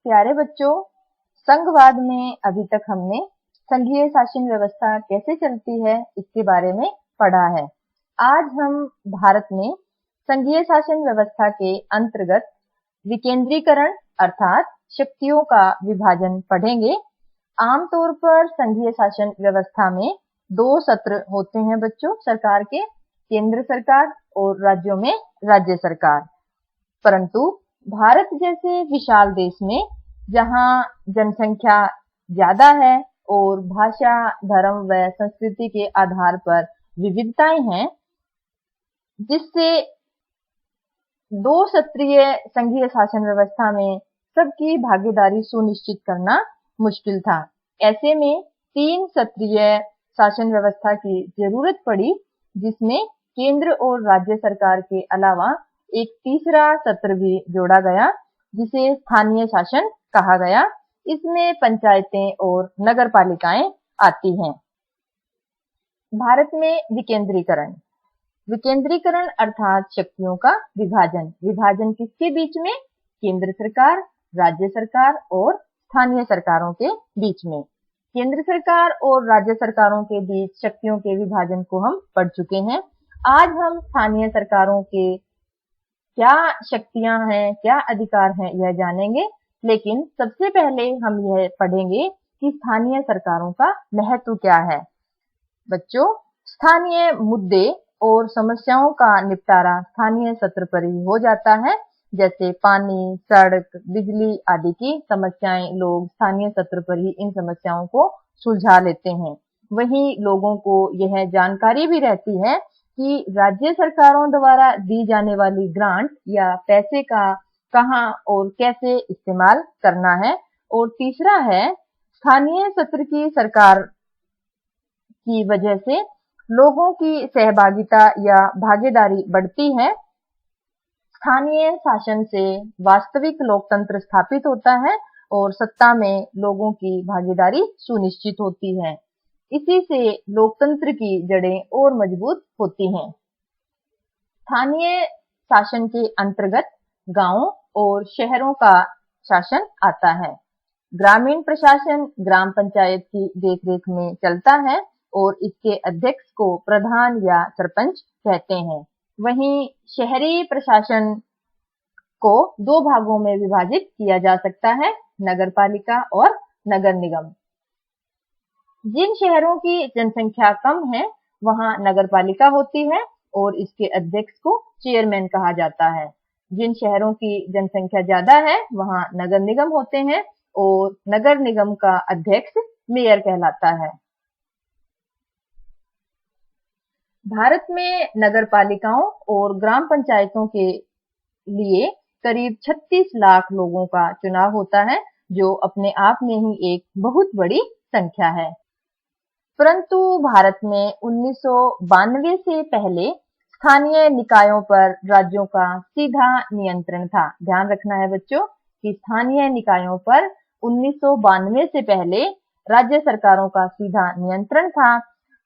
प्यारे बच्चों, संघवाद में अभी तक हमने संघीय शासन व्यवस्था कैसे चलती है इसके बारे में पढ़ा है। आज हम भारत में संघीय शासन व्यवस्था के अंतर्गत विकेंद्रीकरण अर्थात शक्तियों का विभाजन पढ़ेंगे। आमतौर पर संघीय शासन व्यवस्था में दो सत्र होते हैं बच्चों, सरकार के, केंद्र सरकार और राज्यों में राज्य सरकार। परंतु भारत जैसे विशाल देश में जहां जनसंख्या ज्यादा है और भाषा, धर्म व संस्कृति के आधार पर विविधताएं हैं, जिससे दो सत्रीय संघीय शासन व्यवस्था में सबकी भागीदारी सुनिश्चित करना मुश्किल था। ऐसे में तीन सत्रीय शासन व्यवस्था की जरूरत पड़ी, जिसमें केंद्र और राज्य सरकार के अलावा एक तीसरा सत्र भी जोड़ा गया, जिसे स्थानीय शासन कहा गया। इसमें पंचायतें और नगर पालिकाएं आती हैं। भारत में विकेंद्रीकरण विकेंद्रीकरण अर्थात शक्तियों का विभाजन। विभाजन किसके बीच में? केंद्र सरकार, राज्य सरकार और स्थानीय सरकारों के बीच में। केंद्र सरकार और राज्य सरकारों के बीच शक्तियों के विभाजन को हम पढ़ चुके हैं। आज हम स्थानीय सरकारों के क्या शक्तियां हैं, क्या अधिकार हैं, यह जानेंगे। लेकिन सबसे पहले हम यह पढ़ेंगे कि स्थानीय सरकारों का महत्व क्या है। बच्चों, स्थानीय मुद्दे और समस्याओं का निपटारा स्थानीय सत्र पर ही हो जाता है। जैसे पानी, सड़क, बिजली आदि की समस्याएं लोग स्थानीय सत्र पर ही इन समस्याओं को सुलझा लेते हैं। वहीं लोगों को यह जानकारी भी रहती है कि राज्य सरकारों द्वारा दी जाने वाली ग्रांट या पैसे का कहां और कैसे इस्तेमाल करना है। और तीसरा है, स्थानीय सत्र की सरकार की वजह से लोगों की सहभागिता या भागीदारी बढ़ती है। स्थानीय शासन से वास्तविक लोकतंत्र स्थापित होता है और सत्ता में लोगों की भागीदारी सुनिश्चित होती है। इसी से लोकतंत्र की जड़ें और मजबूत होती हैं। स्थानीय शासन के अंतर्गत गांवों और शहरों का शासन आता है। ग्रामीण प्रशासन ग्राम पंचायत की देखरेख में चलता है और इसके अध्यक्ष को प्रधान या सरपंच कहते हैं। वहीं शहरी प्रशासन को दो भागों में विभाजित किया जा सकता है, नगरपालिका और नगर निगम। जिन शहरों की जनसंख्या कम है वहां नगरपालिका होती है और इसके अध्यक्ष को चेयरमैन कहा जाता है। जिन शहरों की जनसंख्या ज्यादा है वहां नगर निगम होते हैं और नगर निगम का अध्यक्ष मेयर कहलाता है। भारत में नगरपालिकाओं और ग्राम पंचायतों के लिए करीब 36 लाख लोगों का चुनाव होता है, जो अपने आप में ही एक बहुत बड़ी संख्या है। परंतु भारत में 1992 से पहले स्थानीय निकायों पर राज्यों का सीधा नियंत्रण था। ध्यान रखना है बच्चों कि स्थानीय निकायों पर 1992 से पहले राज्य सरकारों का सीधा नियंत्रण था,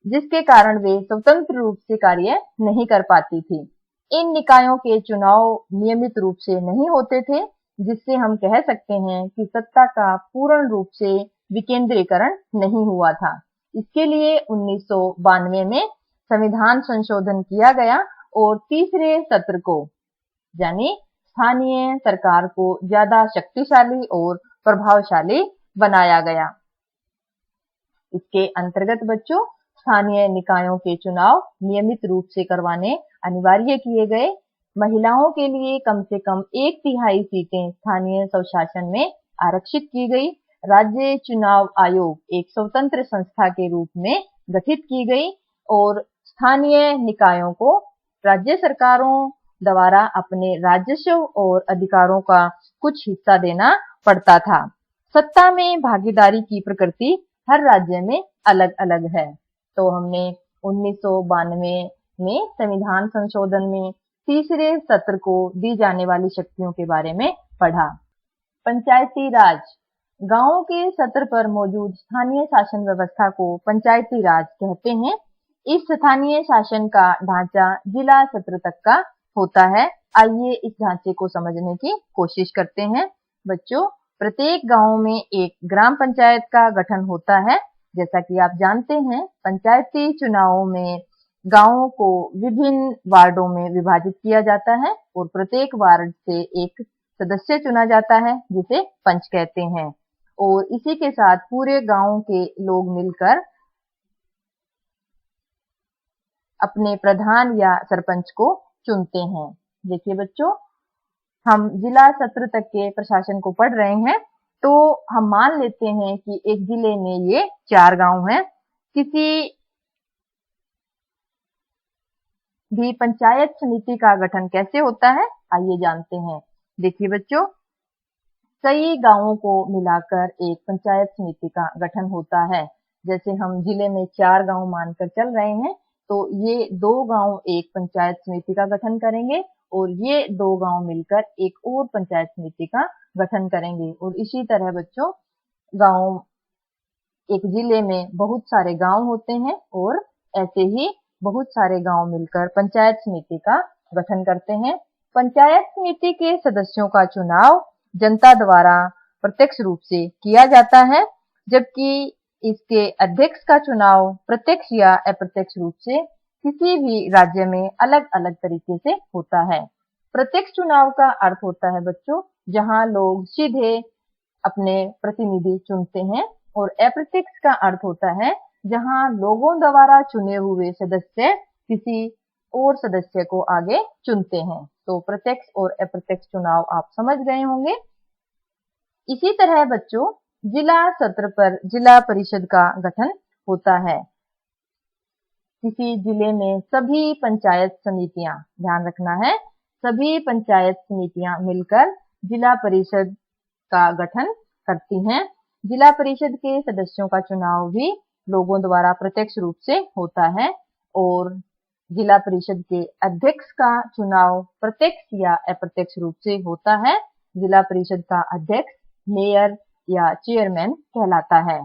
जिसके कारण वे स्वतंत्र रूप से कार्य नहीं कर पाती थी। इन निकायों के चुनाव नियमित रूप से नहीं होते थे, जिससे हम कह सकते हैं कि सत्ता का पूर्ण रूप से विकेंद्रीकरण नहीं हुआ था। इसके लिए 1992 में संविधान संशोधन किया गया और तीसरे सत्र को, यानी स्थानीय सरकार को ज्यादा शक्तिशाली और प्रभावशाली बनाया गया। इसके अंतर्गत बच्चों, स्थानीय निकायों के चुनाव नियमित रूप से करवाने अनिवार्य किए गए। महिलाओं के लिए कम से कम 1/3 सीटें स्थानीय स्वशासन में आरक्षित की गई। राज्य चुनाव आयोग एक स्वतंत्र संस्था के रूप में गठित की गई और स्थानीय निकायों को राज्य सरकारों द्वारा अपने राजस्व और अधिकारों का कुछ हिस्सा देना पड़ता था। सत्ता में भागीदारी की प्रकृति हर राज्य में अलग अलग है। तो हमने 1992 में संविधान संशोधन में तीसरे सत्र को दी जाने वाली शक्तियों के बारे में पढ़ा। पंचायती राज, गांवों के सत्र पर मौजूद स्थानीय शासन व्यवस्था को पंचायती राज कहते हैं। इस स्थानीय शासन का ढांचा जिला सत्र तक का होता है। आइए इस ढांचे को समझने की कोशिश करते हैं। बच्चों, प्रत्येक गांव में एक ग्राम पंचायत का गठन होता है। जैसा कि आप जानते हैं, पंचायती चुनावों में गांवों को विभिन्न वार्डों में विभाजित किया जाता है और प्रत्येक वार्ड से एक सदस्य चुना जाता है जिसे पंच कहते हैं, और इसी के साथ पूरे गांव के लोग मिलकर अपने प्रधान या सरपंच को चुनते हैं। देखिए बच्चों, हम जिला सत्र तक के प्रशासन को पढ़ रहे हैं, तो हम मान लेते हैं कि एक जिले में ये 4 गांव हैं। किसी भी पंचायत समिति का गठन कैसे होता है, आइए जानते हैं। देखिए बच्चों, कई गांवों को मिलाकर एक पंचायत समिति का गठन होता है। जैसे हम जिले में 4 गांव मानकर चल रहे हैं, तो ये 2 गांव एक पंचायत समिति का गठन करेंगे और ये 2 गांव मिलकर एक और पंचायत समिति का गठन करेंगे। और इसी तरह बच्चों, गांव, एक जिले में बहुत सारे गांव होते हैं और ऐसे ही बहुत सारे गांव मिलकर पंचायत समिति का गठन करते हैं। पंचायत समिति के सदस्यों का चुनाव जनता द्वारा प्रत्यक्ष रूप से किया जाता है, जबकि इसके अध्यक्ष का चुनाव प्रत्यक्ष या अप्रत्यक्ष रूप से किसी भी राज्य में अलग अलग तरीके से होता है। प्रत्यक्ष चुनाव का अर्थ होता है बच्चों, जहां लोग सीधे अपने प्रतिनिधि चुनते हैं, और अप्रत्यक्ष का अर्थ होता है जहां लोगों द्वारा चुने हुए सदस्य किसी और सदस्य को आगे चुनते हैं। तो प्रत्यक्ष और अप्रत्यक्ष चुनाव आप समझ गए होंगे। इसी तरह बच्चों, जिला सत्र पर जिला परिषद का गठन होता है। किसी जिले में सभी पंचायत समितियां, ध्यान रखना है, सभी पंचायत समितियां मिलकर जिला परिषद का गठन करती हैं। जिला परिषद के सदस्यों का चुनाव भी लोगों द्वारा प्रत्यक्ष रूप से होता है, और जिला परिषद के अध्यक्ष का चुनाव प्रत्यक्ष या अप्रत्यक्ष रूप से होता है। जिला परिषद का अध्यक्ष मेयर या चेयरमैन कहलाता है।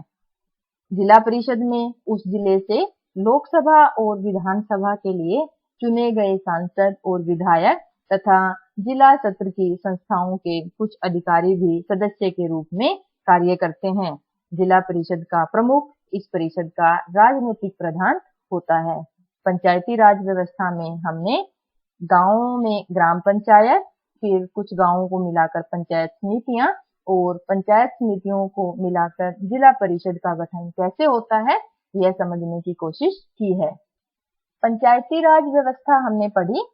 जिला परिषद में उस जिले से लोकसभा और विधानसभा के लिए चुने गए सांसद और विधायक तथा जिला सत्र की संस्थाओं के कुछ अधिकारी भी सदस्य के रूप में कार्य करते हैं। जिला परिषद का प्रमुख इस परिषद का राजनीतिक प्रधान होता है। पंचायती राज व्यवस्था में हमने गांवों में ग्राम पंचायत, फिर कुछ गांवों को मिलाकर पंचायत समितियां और पंचायत समितियों को मिलाकर जिला परिषद का गठन कैसे होता है, यह समझने की कोशिश की है। पंचायती राज व्यवस्था हमने पढ़ी।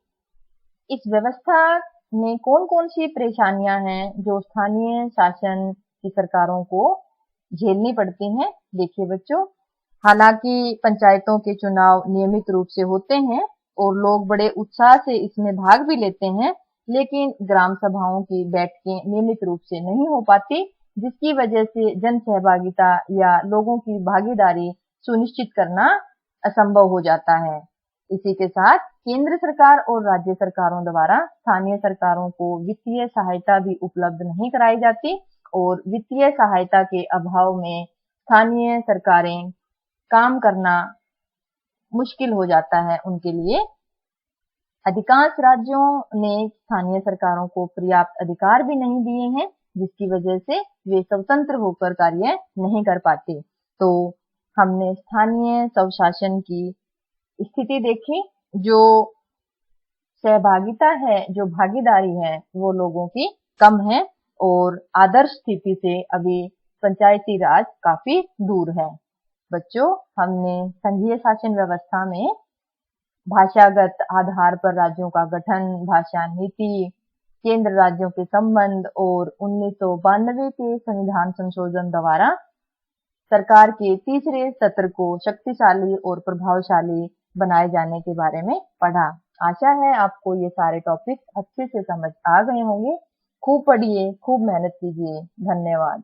इस व्यवस्था में कौन कौन सी परेशानियां हैं जो स्थानीय शासन की सरकारों को झेलनी पड़ती हैं। देखिए बच्चों, हालांकि पंचायतों के चुनाव नियमित रूप से होते हैं और लोग बड़े उत्साह से इसमें भाग भी लेते हैं, लेकिन ग्राम सभाओं की बैठकें नियमित रूप से नहीं हो पाती, जिसकी वजह से जन सहभागिता या लोगों की भागीदारी सुनिश्चित करना असंभव हो जाता है। इसी के साथ केंद्र सरकार और राज्य सरकारों द्वारा स्थानीय सरकारों को वित्तीय सहायता भी उपलब्ध नहीं कराई जाती, और वित्तीय सहायता के अभाव में स्थानीय सरकारें काम करना मुश्किल हो जाता है उनके लिए। अधिकांश राज्यों ने स्थानीय सरकारों को पर्याप्त अधिकार भी नहीं दिए हैं, जिसकी वजह से वे स्वतंत्र होकर कार्य नहीं कर पाते। तो हमने स्थानीय स्वशासन की स्थिति देखी। जो सहभागिता है, जो भागीदारी है, वो लोगों की कम है और आदर्श स्थिति से अभी पंचायती राज काफी दूर है। बच्चों, हमने संघीय शासन व्यवस्था में भाषागत आधार पर राज्यों का गठन, भाषा नीति, केंद्र राज्यों के संबंध और 1992 के संविधान संशोधन द्वारा सरकार के तीसरे सत्र को शक्तिशाली और प्रभावशाली बनाए जाने के बारे में पढ़ा। आशा है आपको ये सारे टॉपिक अच्छे से समझ आ गए होंगे। खूब पढ़िए, खूब मेहनत कीजिए। धन्यवाद।